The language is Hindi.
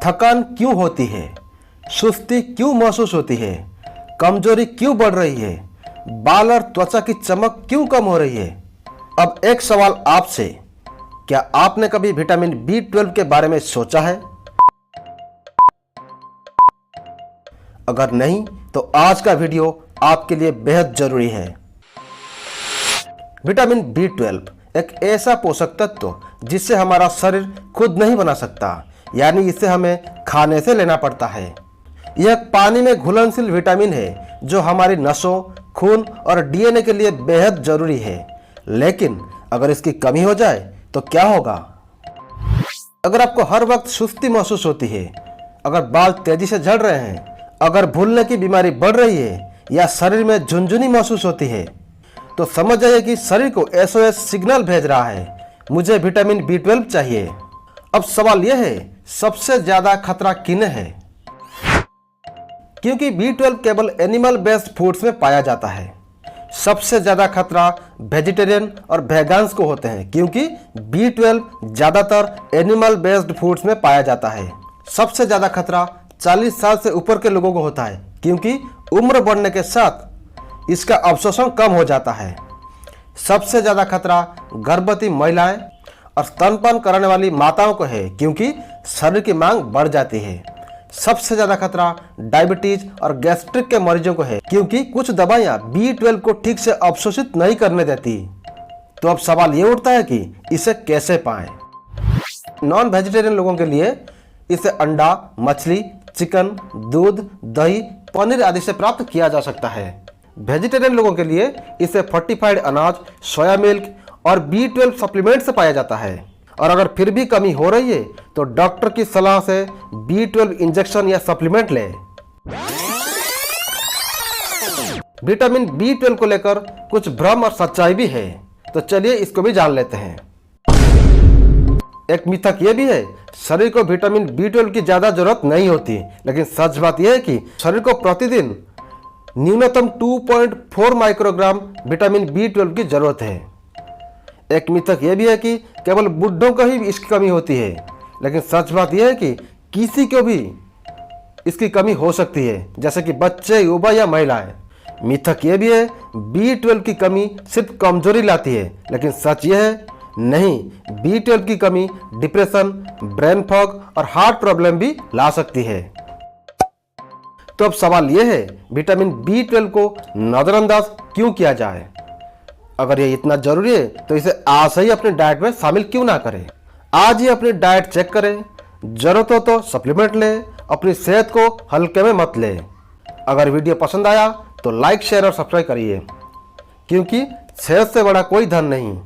थकान क्यों होती है, सुस्ती क्यों महसूस होती है, कमजोरी क्यों बढ़ रही है, बाल और त्वचा की चमक क्यों कम हो रही है। अब एक सवाल आपसे, क्या आपने कभी विटामिन B12 के बारे में सोचा है? अगर नहीं तो आज का वीडियो आपके लिए बेहद जरूरी है। विटामिन B12 एक ऐसा पोषक तत्व जिसे हमारा शरीर खुद नहीं बना सकता, यानी इसे हमें खाने से लेना पड़ता है। यह पानी में घुलनशील विटामिन है जो हमारी नसों, खून और DNA के लिए बेहद जरूरी है। लेकिन अगर इसकी कमी हो जाए तो क्या होगा? अगर आपको हर वक्त सुस्ती महसूस होती है, अगर बाल तेजी से झड़ रहे हैं, अगर भूलने की बीमारी बढ़ रही है या शरीर में झुनझुनी महसूस होती है, तो समझ जाइए कि शरीर को SOS सिग्नल भेज रहा है, मुझे विटामिन B12 चाहिए। अब सवाल यह है, सबसे ज्यादा खतरा किन्हें है? क्योंकि B12 केवल एनिमल बेस्ड फूड्स में पाया जाता है। सबसे ज्यादा खतरा वेजिटेरियन और वेगान्स को होते हैं, क्योंकि B12 ज्यादातर एनिमल बेस्ड फूड्स में पाया जाता है। सबसे ज्यादा खतरा 40 साल से ऊपर के लोगों को होता है, क्योंकि उम्र बढ़ने के साथ इसका अवशोषण कम हो जाता है। सबसे ज्यादा खतरा गर्भवती महिलाएं और स्तनपान कराने वाली माताओं को है, क्योंकि शरीर की मांग बढ़ जाती है। सबसे ज्यादा खतरा डायबिटीज और गैस्ट्रिक के मरीजों को है, क्योंकि कुछ दवाइयां B12 को ठीक से अवशोषित नहीं करने देती। तो अब सवाल ये उठता है कि इसे कैसे पाएं? नॉन वेजिटेरियन लोगों के लिए इसे अंडा, मछली, चिकन, दूध, दही, पनीर आदि से प्राप्त किया जा सकता है। वेजिटेरियन लोगों के लिए इसे फोर्टिफाइड अनाज, सोया मिल्क और B12 सप्लीमेंट से पाया जाता है। और अगर फिर भी कमी हो रही है तो डॉक्टर की सलाह से B12 इंजेक्शन या सप्लीमेंट लें। विटामिन B12 को लेकर कुछ भ्रम और सच्चाई भी है, तो चलिए इसको भी जान लेते हैं। एक मिथक ये भी है, शरीर को विटामिन B12 की ज्यादा जरूरत नहीं होती, लेकिन सच बात यह है कि शरीर को प्रतिदिन न्यूनतम 2.4 माइक्रोग्राम विटामिन B12 की जरूरत है। एक मिथक यह भी है कि केवल बुढ़ों को ही इसकी कमी होती है, लेकिन सच बात यह है कि किसी को भी इसकी कमी हो सकती है, जैसे कि बच्चे, युवा या महिलाएं। मिथक यह भी है B12 की कमी सिर्फ कमजोरी लाती है, लेकिन सच यह है नहीं, B12 की कमी डिप्रेशन, ब्रेन फॉग और हार्ट प्रॉब्लम भी ला सकती है। तो अब सवाल यह है, विटामिन B12 को नजरअंदाज क्यों किया जाए? अगर ये इतना जरूरी है तो इसे आज से ही अपने डाइट में शामिल क्यों ना करें? आज ही अपनी डाइट चेक करें, जरूरत हो तो सप्लीमेंट लें, अपनी सेहत को हल्के में मत लें। अगर वीडियो पसंद आया तो लाइक, शेयर और सब्सक्राइब करिए, क्योंकि सेहत से बड़ा कोई धन नहीं।